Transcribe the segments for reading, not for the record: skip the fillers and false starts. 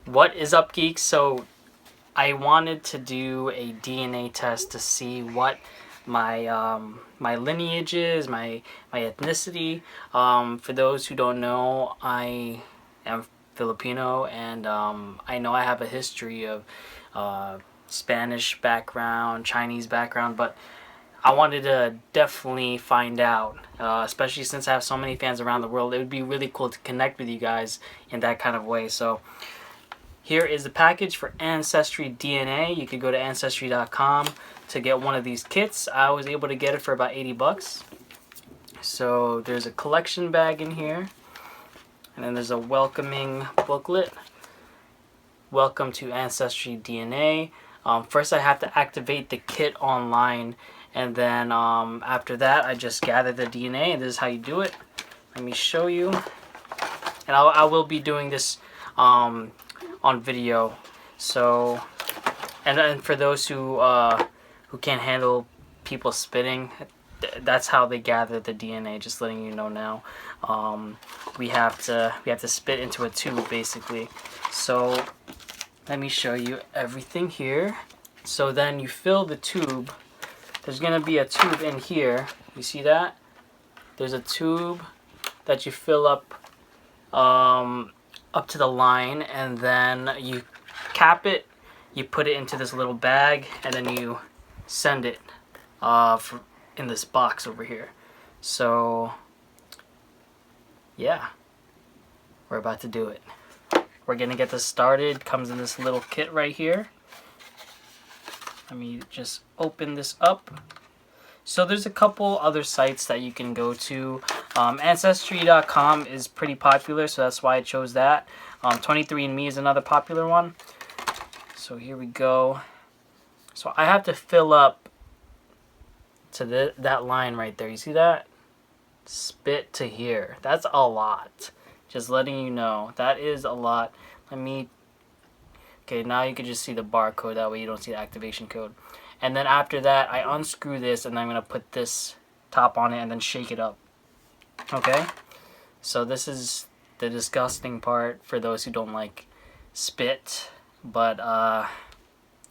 What is up, geeks? So I wanted to do a DNA test to see what my my lineage is, my ethnicity. For those who don't know, I am Filipino, and I know I have a history of Spanish background, Chinese background, but I wanted to definitely find out, especially since I have so many fans around the world. It would be really cool to connect with you guys in that kind of way. So here is the package for AncestryDNA. You could go to Ancestry.com to get one of these kits. I was able to get it for about 80 bucks. So there's a collection bag in here. And then there's a welcoming booklet. Welcome to AncestryDNA. First I have to activate the kit online. And then after that I just gather the DNA. And this is how you do it. Let me show you. And I will be doing this on video. So, and then for those who can't handle people spitting, that's how they gather the DNA. Just letting you know now. We have to spit into a tube basically. So let me show you everything here. So then you fill the tube. There's gonna be a tube in here. You see that? There's a tube that you fill up to the line, and then you cap it, you put it into this little bag, and then you send it in this box over here. So yeah, we're about to do it. We're gonna get this started. Comes in this little kit right here. Let me just open this up. So there's a couple other sites that you can go to. Ancestry.com is pretty popular, so that's why I chose that. 23andMe is another popular one. So here we go. So I have to fill up to that line right there. You see that? Spit to here. That's a lot. Just letting you know. That is a lot. Okay, now you can just see the barcode. That way you don't see the activation code. And then after that, I unscrew this, and I'm going to put this top on it and then shake it up. Okay? So this is the disgusting part for those who don't like spit. But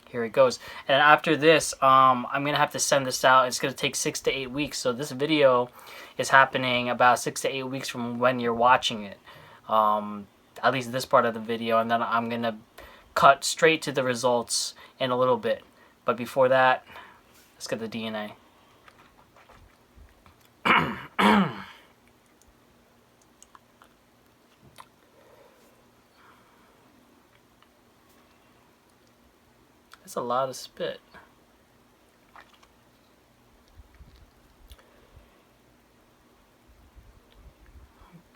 here it goes. And after this, I'm going to have to send this out. It's going to take 6 to 8 weeks. So this video is happening about 6 to 8 weeks from when you're watching it. At least this part of the video. And then I'm going to cut straight to the results in a little bit. But before that, let's get the DNA. That's a lot of spit.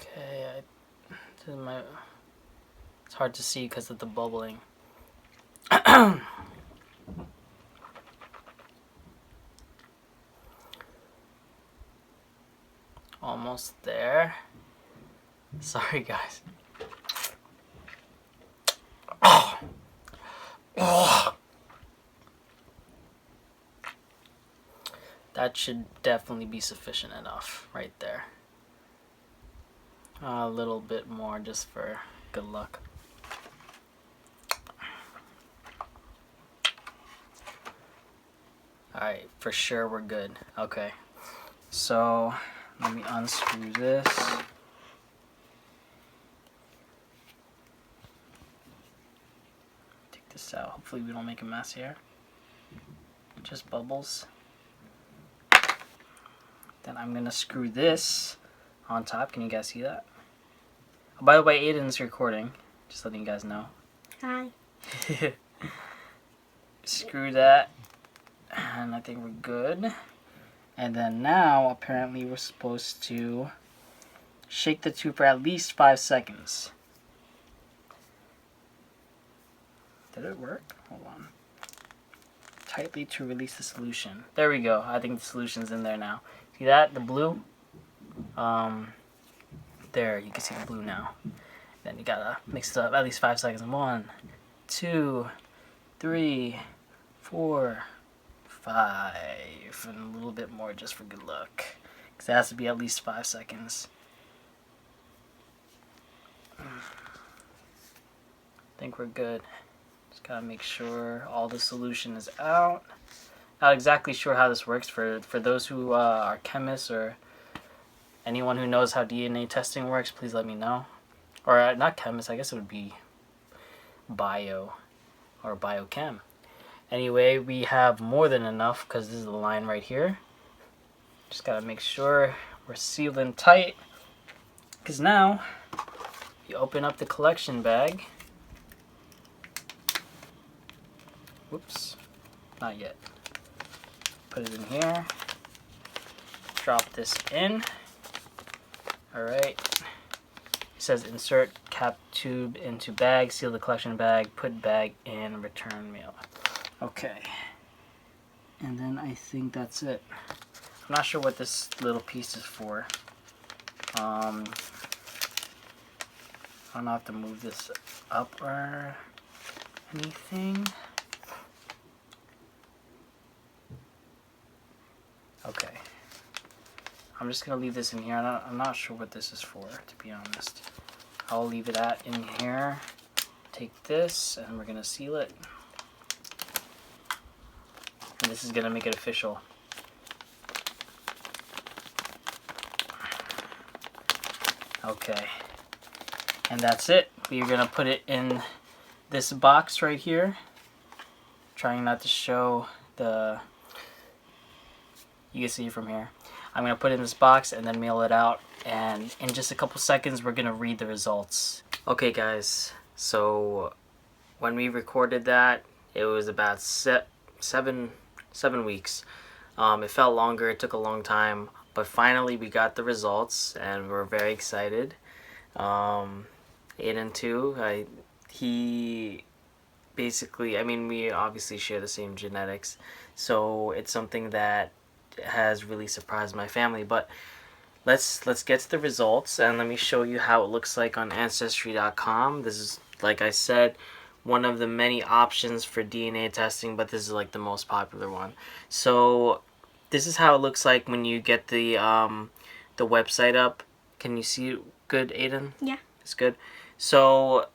Okay, it's hard to see because of the bubbling. Almost there. Sorry, guys. Oh. Oh. That should definitely be sufficient enough right there. A little bit more just for good luck. Alright, for sure we're good. Okay. So let me unscrew this. Take this out. Hopefully we don't make a mess here. Just bubbles. Then I'm going to screw this on top. Can you guys see that? Oh, by the way, Aiden's recording. Just letting you guys know. Hi. Screw that. And I think we're good. And then now, apparently, we're supposed to shake the tube for at least 5 seconds. Did it work? Hold on. Tightly to release the solution. There we go. I think the solution's in there now. See that? The blue? There, you can see the blue now. Then you gotta mix it up at least 5 seconds. 1, 2, 3, 4, 5, and a little bit more just for good luck. Because it has to be at least 5 seconds. think we're good. Just gotta make sure all the solution is out. Not exactly sure how this works for those who are chemists or anyone who knows how DNA testing works. Please let me know. Or not chemists. I guess it would be bio or biochem. Anyway, we have more than enough because this is the line right here. Just gotta make sure we're sealed in tight. Because now, you open up the collection bag. Whoops, not yet. Put it in here. Drop this in. Alright. It says insert cap tube into bag, seal the collection bag, put bag in, return mail. Okay. And then I think that's it. I'm not sure what this little piece is for. I don't have to move this up or anything. Okay. I'm just gonna leave this in here. I'm not sure what this is for, to be honest. I'll leave it in here. Take this, and we're gonna seal it. And this is gonna make it official. Okay. And that's it. We're gonna put it in this box right here. Trying not to show the... You can see it from here. I'm gonna put it in this box and then mail it out. And in just a couple seconds, we're gonna read the results. Okay, guys. So when we recorded that, it was about seven weeks. It felt longer. It took a long time. But finally, we got the results, and we're very excited. Aiden too. He basically, I mean, we obviously share the same genetics, so it's something that has really surprised my family. But let's get to the results, and let me show you how it looks like on Ancestry.com. This is, like I said, one of the many options for DNA testing, but this is like the most popular one. So this is how it looks like when you get the website up. Can you see it good, Aiden? Yeah. It's good. So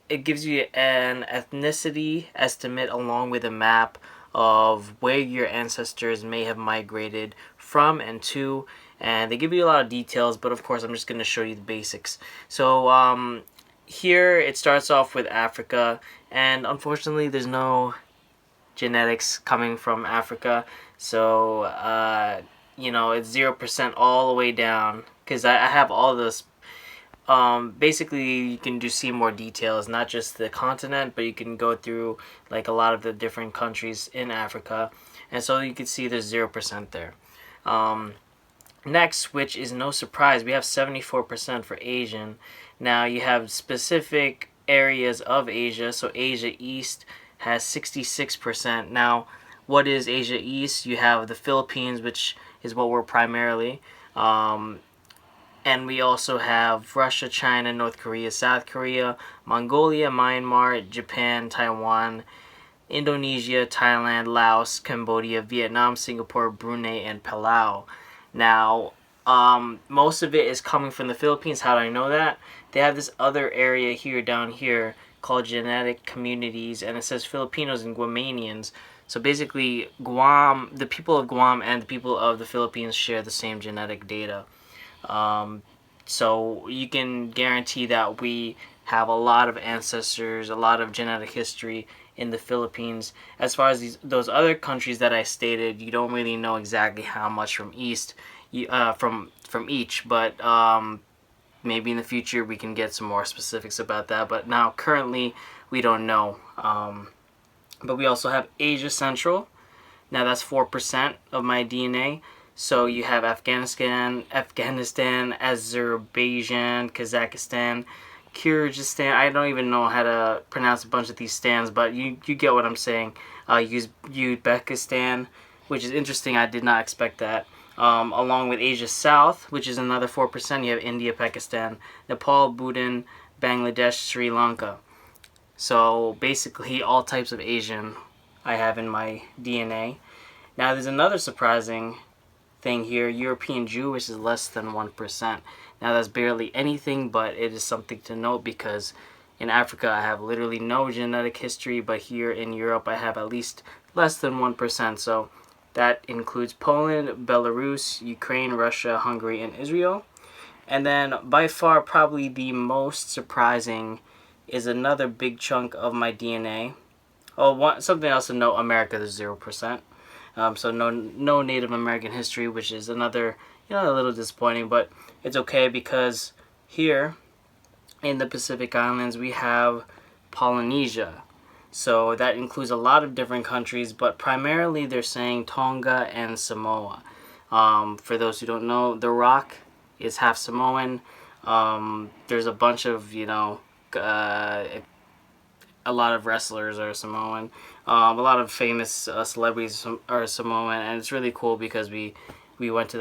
it gives you an ethnicity estimate along with a map of where your ancestors may have migrated from and to. And they give you a lot of details, but of course I'm just going to show you the basics. So here it starts off with Africa, and unfortunately there's no genetics coming from Africa. So, you know, it's 0% all the way down, because I have all this. Basically, you can just see more details, not just the continent, but you can go through like a lot of the different countries in Africa. And so you can see there's 0% there. Next, which is no surprise, we have 74% for Asian. Now, you have specific areas of Asia. So Asia East has 66%. Now, what is Asia East? You have the Philippines, which is what we're primarily. And we also have Russia, China, North Korea, South Korea, Mongolia, Myanmar, Japan, Taiwan, Indonesia, Thailand, Laos, Cambodia, Vietnam, Singapore, Brunei, and Palau. Now, most of it is coming from the Philippines. How do I know that? They have this other area here, down here, called genetic communities, and it says Filipinos and Guamanians. So basically, Guam, the people of Guam and the people of the Philippines share the same genetic data. So you can guarantee that we have a lot of ancestors, a lot of genetic history in the Philippines. As far as those other countries that I stated, you don't really know exactly how much from each, but maybe in the future we can get some more specifics about that. But now currently we don't know. But we also have Asia Central. Now that's 4% of my DNA. So you have Afghanistan, Azerbaijan, Kazakhstan, Kyrgyzstan. I don't even know how to pronounce a bunch of these stands, but you get what I'm saying. Uzbekistan, which is interesting. I did not expect that. Along with Asia South, which is another 4%. You have India, Pakistan, Nepal, Bhutan, Bangladesh, Sri Lanka. So basically all types of Asian I have in my DNA. Now there's another surprising thing here, European Jewish is less than 1%. Now that's barely anything, but it is something to note because In Africa, I have literally no genetic history, but here in Europe, I have at least less than 1%. So that includes Poland, Belarus, Ukraine, Russia, Hungary, and Israel. And then by far, probably the most surprising is another big chunk of my DNA. Oh, something else to note, America is 0%. So no Native American history, which is another, a little disappointing, but it's okay because here in the Pacific Islands we have Polynesia. So that includes a lot of different countries, but primarily they're saying Tonga and Samoa. For those who don't know, The Rock is half Samoan. There's a bunch of, a lot of wrestlers are Samoan. A lot of famous celebrities are Samoan, and it's really cool because we went to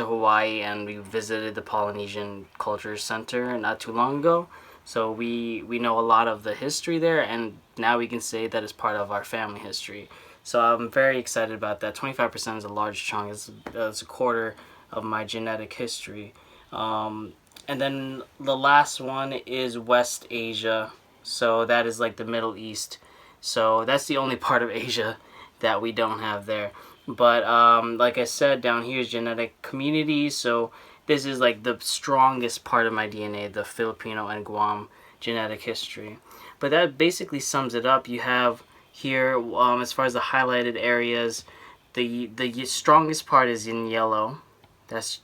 Hawaii and we visited the Polynesian Culture Center not too long ago. So we know a lot of the history there, and now we can say that it's part of our family history. So I'm very excited about that. 25% is a large chunk. It's a quarter of my genetic history. And then the last one is West Asia. So that is like the Middle East. So that's the only part of Asia that we don't have there. But like I said, down here is genetic communities. So this is like the strongest part of my DNA, the Filipino and Guam genetic history. But that basically sums it up. You have here, as far as the highlighted areas, the strongest part is in yellow. That's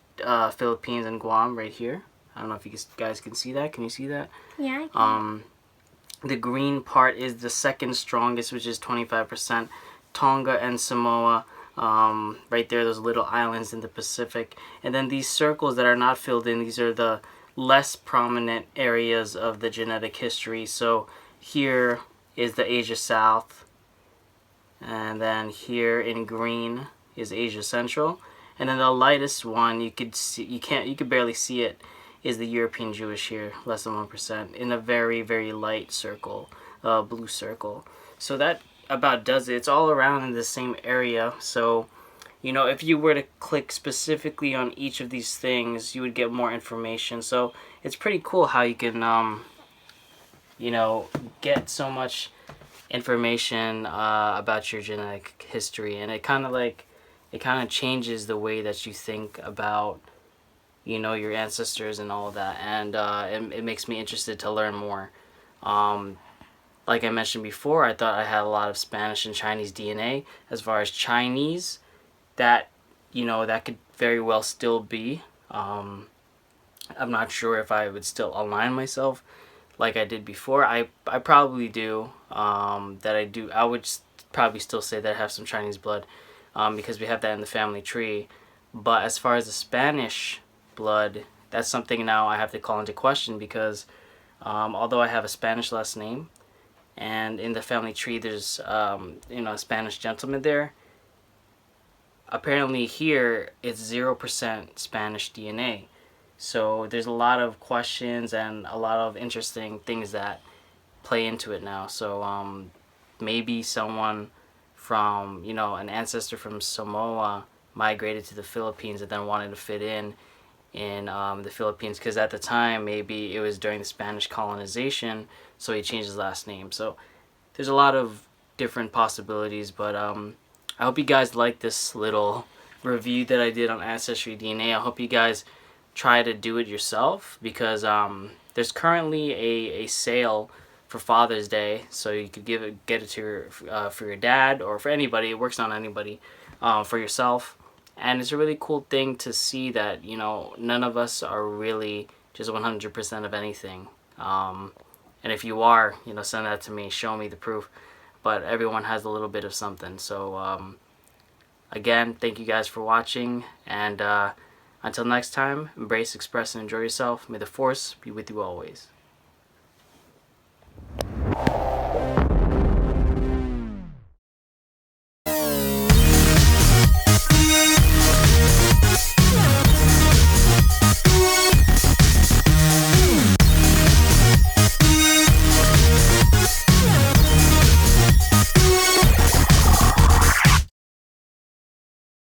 Philippines and Guam right here. I don't know if you guys can see that. Can you see that? Yeah, I can. The green part is the second strongest, which is 25%. Tonga and Samoa, right there, those little islands in the Pacific. And then these circles that are not filled in, these are the less prominent areas of the genetic history. So here is the Asia South. And then here in green is Asia Central. And then the lightest one, you could barely see it, is the European Jewish here, less than 1%, in a very, very light circle, blue circle. So that about does it. It's all around in the same area. So, if you were to click specifically on each of these things, you would get more information. So it's pretty cool how you can, get so much information about your genetic history, and it kind of changes the way that you think about your ancestors and all of that, and it makes me interested to learn more. Like I mentioned before, I thought I had a lot of Spanish and Chinese DNA. As far as Chinese, that that could very well still be. I'm not sure if I would still align myself like I did before. I probably do. I would probably still say that I have some Chinese blood, because we have that in the family tree. But as far as the Spanish blood, that's something now I have to call into question, because although I have a Spanish last name, and in the family tree there's a Spanish gentleman there, apparently here it's 0% Spanish DNA. So there's a lot of questions and a lot of interesting things that play into it now. So maybe someone from an ancestor from Samoa migrated to the Philippines and then wanted to fit in the Philippines, because at the time maybe it was during the Spanish colonization, so he changed his last name. So there's a lot of different possibilities, but I hope you guys like this little review that I did on AncestryDNA. I hope you guys try to do it yourself, because there's currently a sale for Father's Day, so you could get it to for your dad or for anybody. It works on anybody, for yourself. And it's a really cool thing to see that, none of us are really just 100% of anything. And if you are, send that to me, show me the proof. But everyone has a little bit of something. So, again, thank you guys for watching. And until next time, embrace, express, and enjoy yourself. May the Force be with you always.